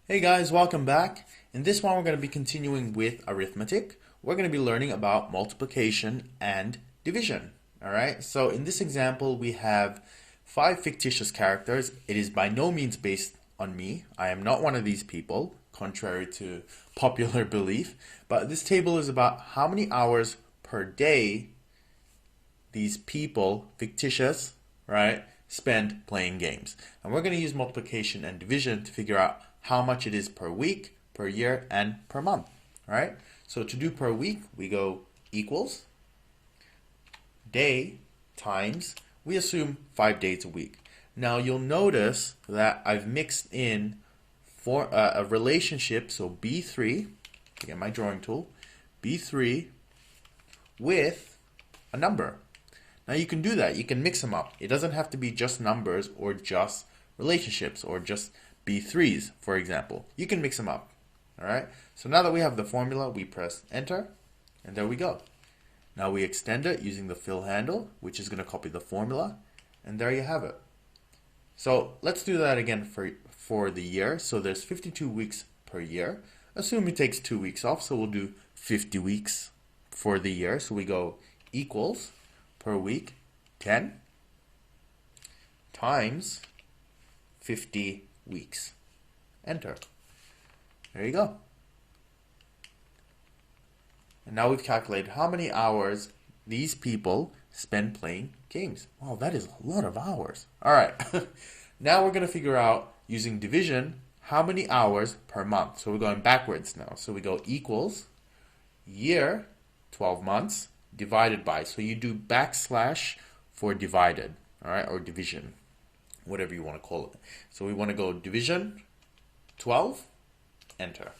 Hey guys, welcome back. In this one, we're going to be continuing with arithmetic. We're going to be learning about multiplication and division. All right, so in this example, we have five fictitious characters. It is by no means based on me. I am not one of these people, contrary to popular belief. But this table is about how many hours per day these people, fictitious, right, spend playing games. And we're going to use multiplication and division to figure out how much it is per week, per year, and per month. All right? So to do per week, we go equals day times, we assume 5 days a week. Now you'll notice that I've mixed in for a relationship, so B3, again my drawing tool, B3 with a number. Now you can do that. You can mix them up. It doesn't have to be just numbers or just relationships or just B3s, for example. You can mix them up. All right. So now that we have the formula, we press enter, and there we go. Now we extend it using the fill handle, which is going to copy the formula, and there you have it. So let's do that again for the year. So there's 52 weeks per year. Assume it takes 2 weeks off, so we'll do 50 weeks for the year. So we go equals per week 10 times 50 weeks. Enter. There you go. And now we've calculated how many hours these people spend playing games. Wow, that is a lot of hours. All right. Now we're going to figure out, using division, how many hours per month. So we're going backwards now. So we go equals year, 12 months, divided by. So you do backslash for divided, all right, or division, whatever you want to call it. So we want to go division, 12, enter.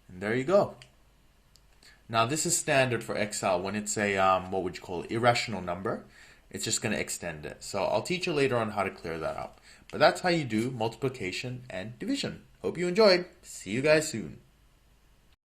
And there you go. Now this is standard for Excel. When it's a, what would you call it, irrational number, it's just going to extend it. So I'll teach you later on how to clear that up. But that's how you do multiplication and division. Hope you enjoyed. See you guys soon.